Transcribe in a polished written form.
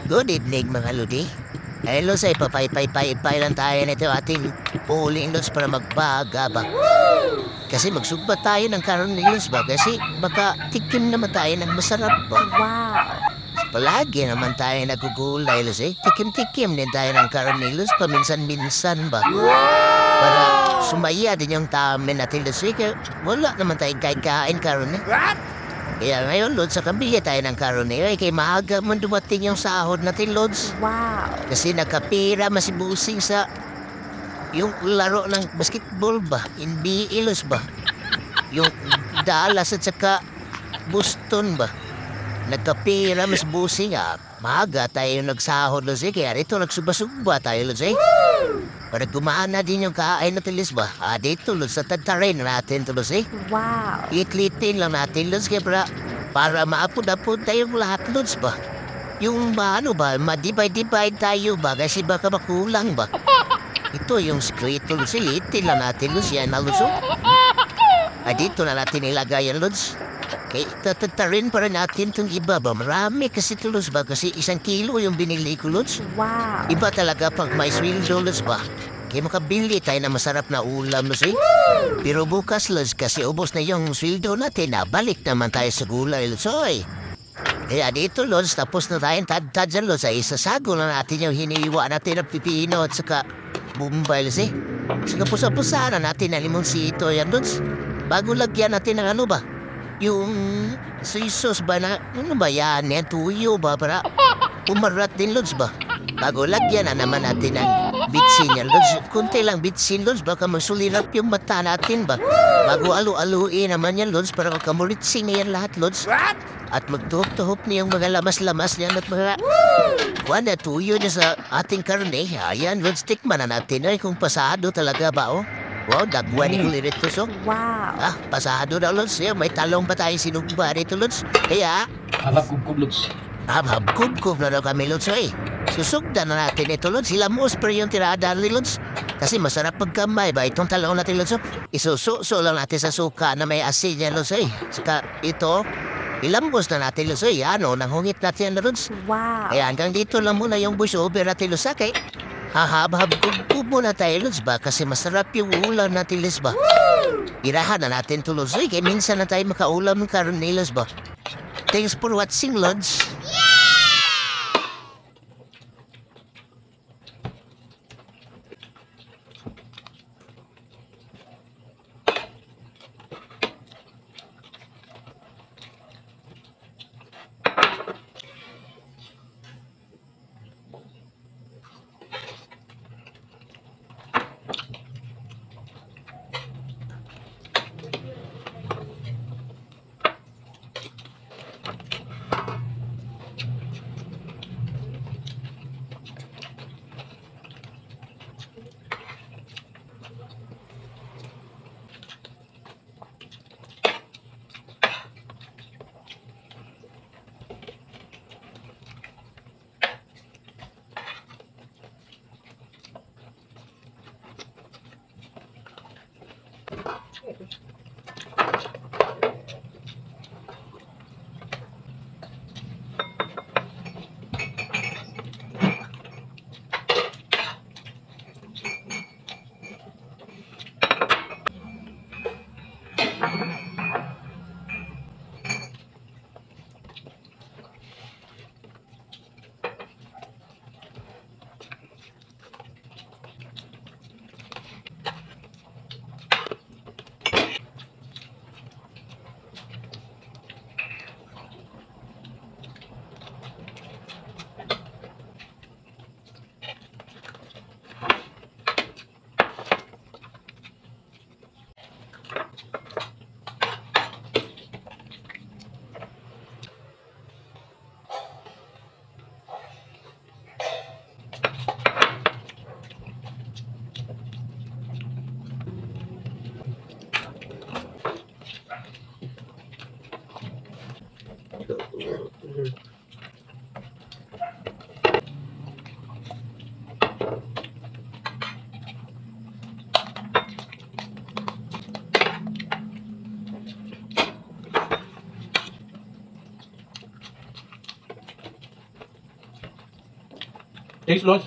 Good evening mga ludi. Hello sa ipapay-pay-pay lang tayo nito ating uling lods para magbaga ba. Kasi magsugba tayo ng karonilos ba kasi baka tikim naman tayo ng masarap ba. Wow! Palagi naman tayo nagugulay los Tikim-tikim din tayo ng karonilos paminsan-minsan ba. Para sumaya din yung tamin natin los kaya wala naman tayong kain karon eh. Kaya ngayon, Lods, sa kabili tayo ng karone. Kay maaga mo dumating yung sahod natin, Lods. Wow! Kasi nakapira masibusing sa yung laro ng basketball ba? NBA, Lods ba? Yung Dallas at saka Boston ba? Nagkapira masibusing maaga tayo nagsahod, Lods. Kaya rito nagsuba-suba tayo, Lods. Para gumaan na din yung kain natin, Lods ba? Dito, Lods, sa tagtarin natin, Lods. Wow! Itlitin lang natin, Lods, kaya para maapod-apod tayong lahat, Lods ba? Yung ano ba, madivide-divide tayo ba? Kasi baka makulang ba? Ito yung secret, Lods. Itin lang natin, Lods. Yan, Lods. Dito na natin ilagay yan, Lods. Okay, tatatarin para natin itong iba ba? Marami kasi ito, Lods ba? Kasi 1 kilo yung binili ko, Lods. Wow! Iba talaga pag may sweldo, Lods ba? Kaya makabili tayo na masarap na ulam, Lods. Pero bukas, Lods, kasi ubos na yung sweldo natin, balik naman tayo sa gulay, Lods. Kaya dito, Lods, tapos na tayong tad-tad dyan, Lods. Isasago na natin yung hiniwa natin ng pipino at saka bumbay, Lods. Saka pusa-pusa na natin na limonsito yan, Lods. Bago lagyan natin ng ano ba? Yung soy sauce ba na, ano ba yan? Yan, tuyo ba? Para umarat din, Lods ba? Bago lagyan na naman natin ng bitsin yan, Lods. Kunti lang bitsin, Lods. Baka magsulirap yung mata natin ba? Bago alu-aluin naman yan, Lods. Para magkamuritsing na yan lahat, Lods. At magtuhop-tuhop na yung mga lamas-lamas niyan at mga kuwan na tuyo niya sa ating karne. Ayan, Lods. Tikman na natin ay kung pasado talaga ba, oh. Wow, dagwan ni Kuliritos, oh. Wow! Pasado na, Lods. May talong pa tayo sinugba dito, Lods. Kaya, Harap kubkub, Lods. habhab-kubkub na daw kami, Lods. Susugdan na natin ito, Lods. Sila mo spray yung tirada ni Lods. Kasi masarap pagkamay ba? Itong talong natin, Lods. Isususo lang natin sa suka na may asin yan, Lods. Saka ito, ilambos na natin, Lods. Nanghungit natin, Lods. Wow! Kaya hanggang dito lang muna yung voice over natin, Lods. Kay hahab-hab-kubkub muna tayo, Lods ba? Kasi masarap yung ulam natin, Lods ba? Irahan na natin to, Lods. Kaya minsan na tayo makaulam ng karon ni Lods ba? Thanks for watching, Lods. Thanks, Lord.